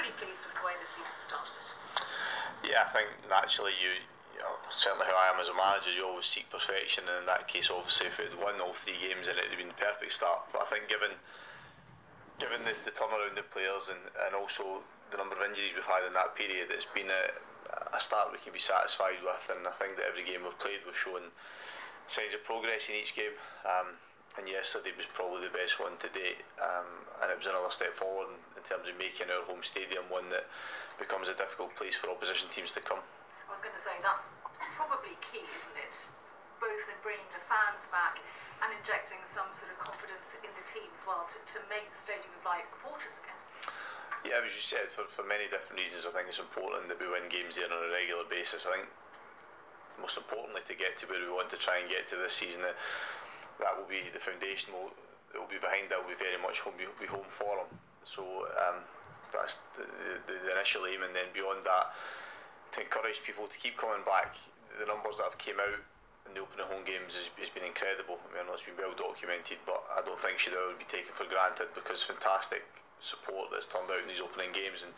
pretty pleased with the way the season started. Yeah, I think naturally certainly how I am as a manager, you always seek perfection, and in that case obviously if it had won all 3 games then it would have been the perfect start. But I think given the turnaround in players and also the number of injuries we've had in that period, it's been a start we can be satisfied with, and I think that every game we've played we've shown signs of progress in each game, and yesterday was probably the best one to date, and it was another step forward in terms of making our home stadium one that becomes a difficult place for opposition teams to come. I was going to say that's probably key, isn't it? Both in bringing the fans back and injecting some sort of confidence in the team as well to make the stadium like a fortress again. Yeah, as you said, for many different reasons, I think it's important that we win games there on a regular basis. I think most importantly to get to where we want to try and get to this season, that will be the foundation. That will be behind that will be very much home form. So that's the initial aim, and then beyond that, to encourage people to keep coming back. The numbers that have came out in the opening home games has been incredible. I know it's been well documented, but I don't think should ever be taken for granted, because fantastic support that's turned out in these opening games, and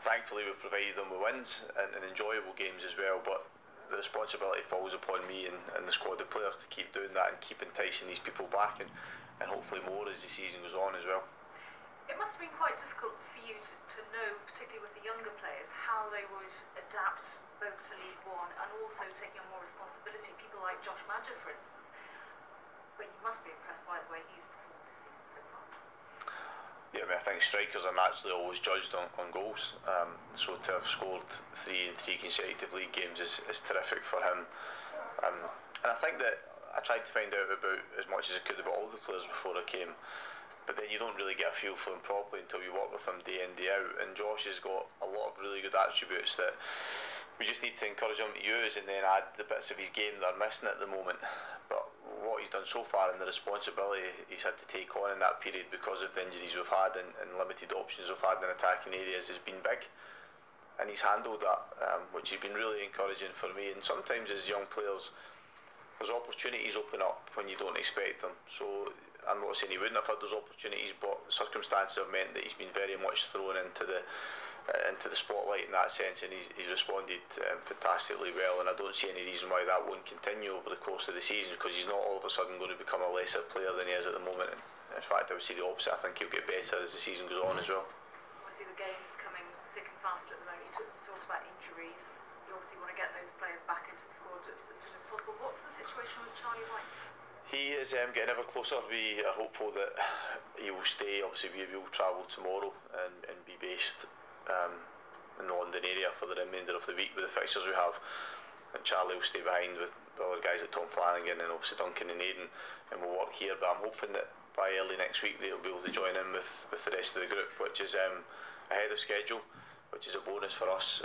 thankfully we've provided them with wins and enjoyable games as well. But the responsibility falls upon me and the squad of players to keep doing that and keep enticing these people back, and hopefully more as the season goes on as well. It must have been quite difficult for you to know, particularly with the younger players, how they would adapt both to League One and also taking on more responsibility. People like Josh Madger, for instance. But you must be impressed by the way he's performed this season so far. Yeah, I think strikers are naturally always judged on goals. So to have scored 3 in 3 consecutive league games is terrific for him. And I think that I tried to find out about as much as I could about all the players before I came. But then you don't really get a feel for them properly until you work with them day in, day out. And Josh has got a lot of really good attributes that we just need to encourage him to use, and then add the bits of his game that are missing at the moment. But what he's done so far and the responsibility he's had to take on in that period because of the injuries we've had and limited options we've had in attacking areas has been big. And he's handled that, which has been really encouraging for me. And sometimes as young players, there's opportunities open up when you don't expect them. So I'm not saying he wouldn't have had those opportunities, but circumstances have meant that he's been very much thrown into the spotlight in that sense, and he's responded fantastically well. And I don't see any reason why that won't continue over the course of the season, because he's not all of a sudden going to become a lesser player than he is at the moment. In fact, I would say the opposite. I think he'll get better as the season goes on as well. Obviously the game's coming thick and fast at the moment. You talked about injuries. You obviously want to get those players back into the squad as soon as possible. What's the situation with Charlie White? He is getting ever closer. We are hopeful that he will stay. Obviously we will travel tomorrow and be based in the London area for the remainder of the week with the fixtures we have, and Charlie will stay behind with other guys like Tom Flanagan and obviously Duncan and Aidan, and we'll work here. But I'm hoping that by early next week they'll be able to join in with the rest of the group, which is ahead of schedule, which is a bonus for us.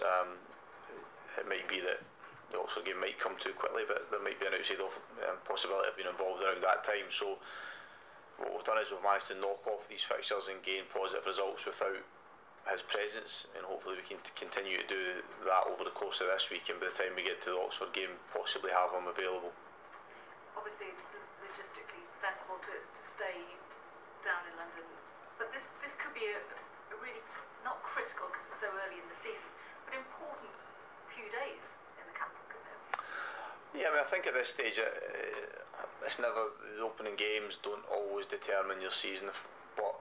It might be that the Oxford game might come too quickly, but there might be an outside possibility of being involved around that time. So what we've done is we've managed to knock off these fixtures and gain positive results without his presence, and hopefully we can continue to do that over the course of this week, and by the time we get to the Oxford game possibly have him available. Obviously it's logistically sensible to stay down in London, but this could be a really, not critical because it's so early in the season, but important few days in the camp, couldn't it? Yeah, I think at this stage it's never, the opening games don't always determine your season, but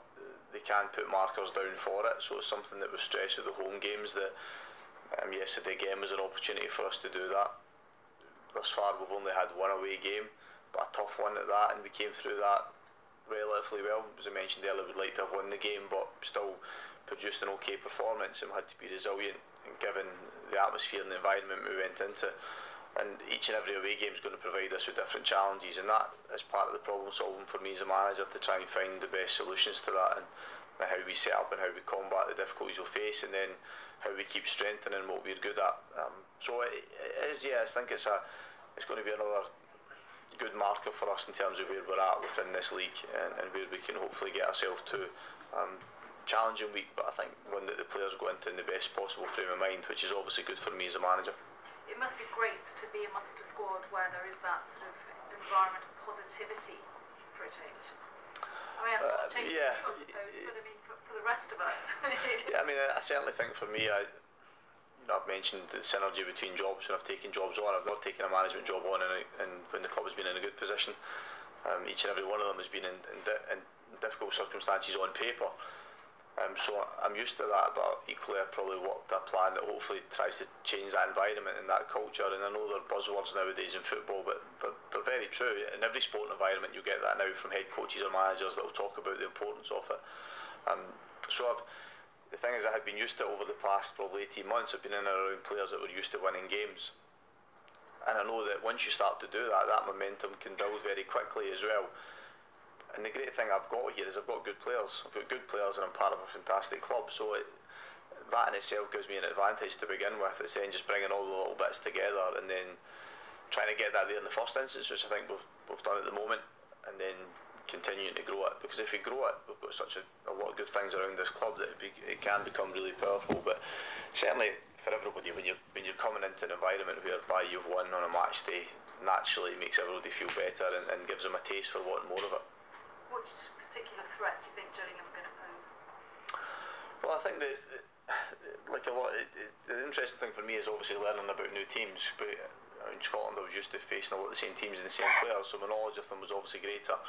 they can put markers down for it. So it's something that we've stressed with the home games, that yesterday again was an opportunity for us to do that. Thus far we've only had one away game, but a tough one at that, and we came through that relatively well. As I mentioned earlier, we'd like to have won the game, but still produced an okay performance, and we had to be resilient given the atmosphere and the environment we went into. And each and every away game is going to provide us with different challenges, and that is part of the problem solving for me as a manager, to try and find the best solutions to that, and how we set up and how we combat the difficulties we'll face, and then how we keep strengthening what we're good at. So it is, yeah, I think it's going to be another good marker for us in terms of where we're at within this league, and where we can hopefully get ourselves to. Challenging week, but I think one that the players go into in the best possible frame of mind, which is obviously good for me as a manager. It must be great to be amongst a squad where there is that sort of environment of positivity for a change. I mean, that's not changing yeah, for you, I suppose, but I mean, for the rest of us. yeah. I mean, I certainly think for me, I've mentioned the synergy between jobs. When I've taken jobs on, I've never taken a management job on, and when the club has been in a good position, each and every one of them has been in difficult circumstances on paper. So I'm used to that, but equally I probably worked a plan that hopefully tries to change that environment and that culture. And I know they're buzzwords nowadays in football, but they're very true. In every sporting environment you get that now from head coaches or managers that will talk about the importance of it. The thing is, I had been used to it over the past probably 18 months. I've been in and around players that were used to winning games. And I know that once you start to do that, that momentum can build very quickly as well. And the great thing I've got here is I've got good players. I've got good players and I'm part of a fantastic club. So that in itself gives me an advantage to begin with. It's then just bringing all the little bits together and then trying to get that there in the first instance, which I think we've done at the moment, and then continuing to grow it. Because if we grow it, we've got such a lot of good things around this club that it can become really powerful. But certainly for everybody, when you're coming into an environment whereby you've won on a match day, naturally it makes everybody feel better and gives them a taste for wanting more of it. What particular threat do you think Gillingham are going to pose? Well, I think that, like a lot, the interesting thing for me is obviously learning about new teams. But in Scotland, I was used to facing a lot of the same teams and the same players, so my knowledge of them was obviously greater.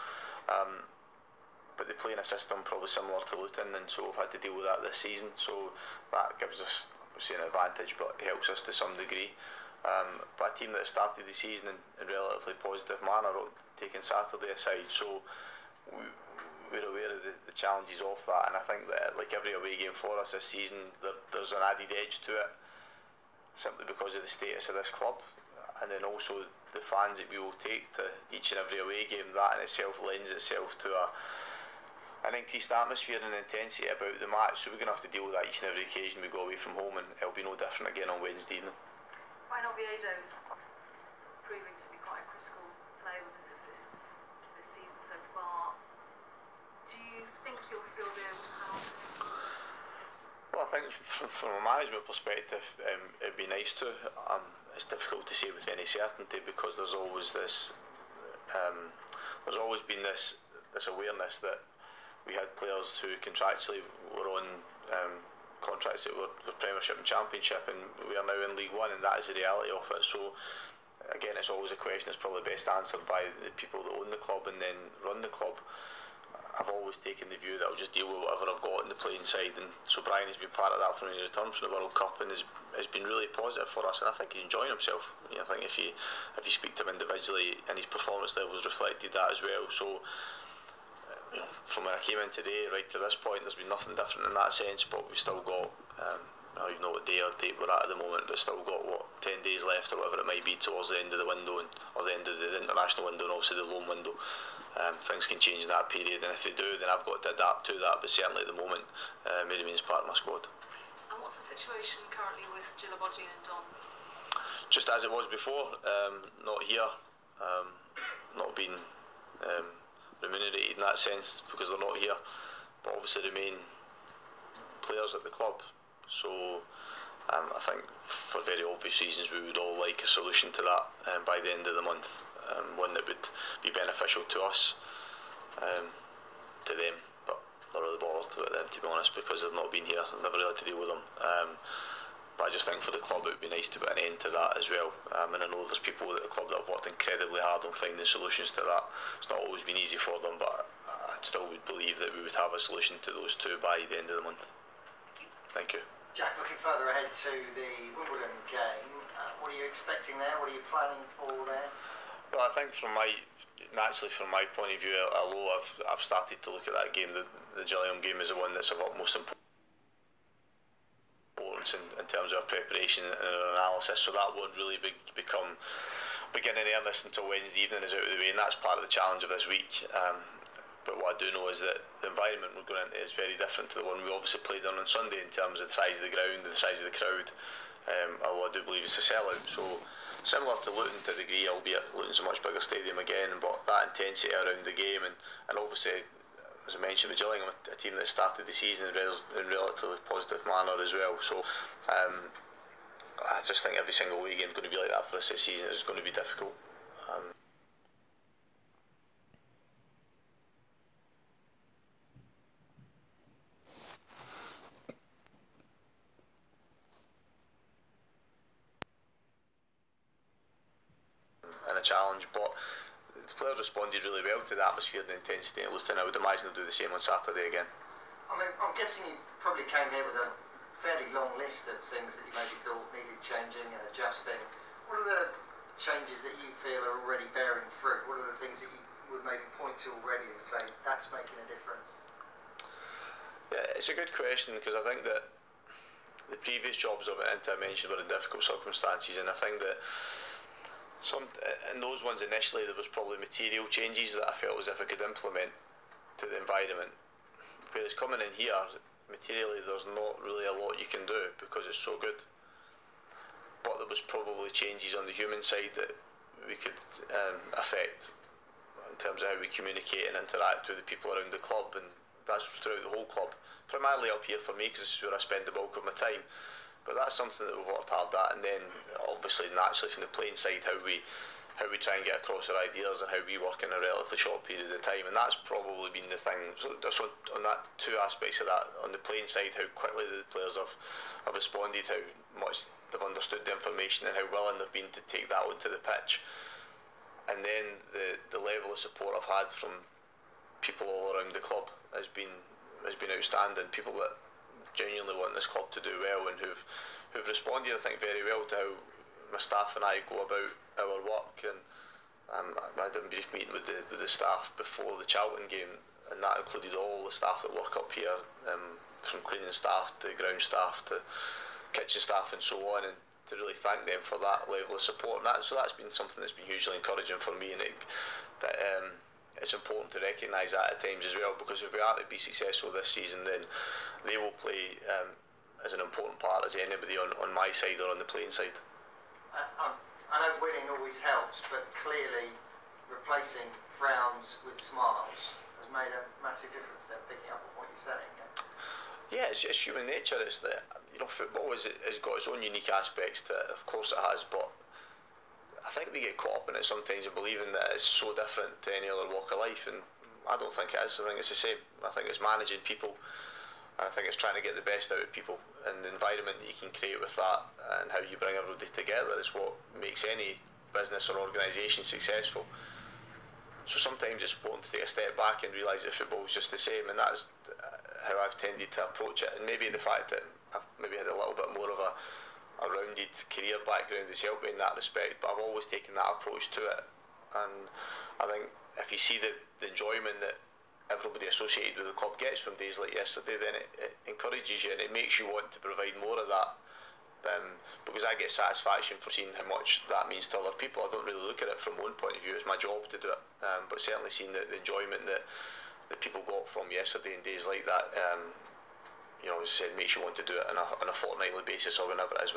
But they play in a system probably similar to Luton, and so we've had to deal with that this season. So that gives us, obviously, an advantage, but helps us to some degree. But a team that started the season in a relatively positive manner, taking Saturday aside, so we're aware of the challenges of that, and I think that like every away game for us this season, there's an added edge to it, simply because of the status of this club, and then also the fans that we will take to each and every away game. That in itself lends itself to an increased atmosphere and intensity about the match, so we're going to have to deal with that each and every occasion we go away from home, and it'll be no different again on Wednesday evening. Ryan Oviedo's proving to be quite a critical player with his assists this season so far. Do you think you'll still be able to hang on to him? Well, I think from a management perspective, it'd be nice to. It's difficult to say with any certainty because there's always this. There's always been this awareness that we had players who contractually were on contracts that were Premiership and Championship, and we are now in League One, and that is the reality of it. So again, it's always a question that's probably best answered by the people that own the club and then run the club. I've always taken the view that I'll just deal with whatever I've got in the playing side, and so Brian has been part of that from when he returned from the World Cup, and has been really positive for us, and I think he's enjoying himself. I think if you speak to him individually, and his performance levels reflected that as well. So from when I came in today right to this point, there's been nothing different in that sense, but we've still got I don't even know what day or date we're at the moment, but still got 10 days left or whatever it might be towards the end of the window, or the end of the international window, and obviously the loan window. Things can change in that period, and if they do, then I've got to adapt to that, but certainly at the moment he remains part of my squad. And what's the situation currently with Gillingham and Don? Just as it was before, not here, not being remunerated in that sense because they're not here, but obviously remain players at the club. So I think for very obvious reasons we would all like a solution to that by the end of the month, one that would be beneficial to us, to them, but not really bothered about them, to be honest, because they've not been here. I've never really had to deal with them, but I just think for the club it would be nice to put an end to that as well, and I know there's people at the club that have worked incredibly hard on finding solutions to that. It's not always been easy for them, but I still would believe that we would have a solution to those two by the end of the month. Thank you. Jack, looking further ahead to the Wimbledon game, what are you expecting there? What are you planning for there? Well, I think naturally from my point of view, although I've started to look at that game, the Gillingham game is the one that's of utmost importance in terms of our preparation and our analysis, so that won't really become beginning earnest until Wednesday evening is out of the way, and that's part of the challenge of this week. But what I do know is that the environment we're going into is very different to the one we obviously played on Sunday in terms of the size of the ground, the size of the crowd, although I do believe it's a sellout. So similar to Luton to a degree, albeit Luton's a much bigger stadium again, but that intensity around the game, and obviously, as I mentioned, with Gillingham, a team that started the season in a relatively positive manner as well. So I just think every single away game is going to be like that for us this season. It's going to be difficult. a challenge, but the players responded really well to the atmosphere and the intensity in Luton. I would imagine they'll do the same on Saturday again. I mean, I'm guessing you probably came here with a fairly long list of things that you maybe thought needed changing and adjusting. What are the changes that you feel are already bearing fruit? What are the things that you would maybe point to already and say, that's making a difference? Yeah, it's a good question, because I think that the previous jobs I went into, I mentioned, were in difficult circumstances, and I think that in those ones initially there was probably material changes that I felt as if I could implement to the environment. Whereas coming in here, materially there's not really a lot you can do because it's so good. But there was probably changes on the human side that we could affect in terms of how we communicate and interact with the people around the club, and that's throughout the whole club. Primarily up here for me, because this is where I spend the bulk of my time. But that's something that we've worked hard at, and then obviously naturally from the playing side, how we try and get across our ideas and how we work in a relatively short period of time, and that's probably been the thing. So on that two aspects of that, on the playing side, how quickly the players have responded, how much they've understood the information, and how willing they've been to take that onto the pitch. And then the level of support I've had from people all around the club has been outstanding. People that genuinely want this club to do well and who've responded, I think, very well to how my staff and I go about our work. And I had a brief meeting with the staff before the Charlton game, and that included all the staff that work up here, from cleaning staff to ground staff to kitchen staff and so on, and to really thank them for that level of support. And so that's been something that's been hugely encouraging for me, and it's important to recognise that at times as well, because if we are to be successful this season, then they will play as an important part as anybody on my side or on the playing side. I know winning always helps, but clearly replacing frowns with smiles has made a massive difference there, picking up on what you're saying. Yeah, it's human nature. It's that, football has got its own unique aspects to it, of course it has, but I think we get caught up in it sometimes and believing that it's so different to any other walk of life, and I don't think it is. I think it's the same. I think it's managing people, and I think it's trying to get the best out of people, and the environment that you can create with that and how you bring everybody together is what makes any business or organisation successful. So sometimes it's important to take a step back and realise that football is just the same, and that's how I've tended to approach it. And maybe the fact that I've maybe had a little bit more of a rounded career background has helped me in that respect, but I've always taken that approach to it. And I think if you see the enjoyment that everybody associated with the club gets from days like yesterday, then it encourages you and it makes you want to provide more of that, because I get satisfaction for seeing how much that means to other people. I don't really look at it from my own point of view, it's my job to do it, but certainly seeing the enjoyment that people got from yesterday and days like that, as I said, makes you want to do it on a fortnightly basis or whenever it is.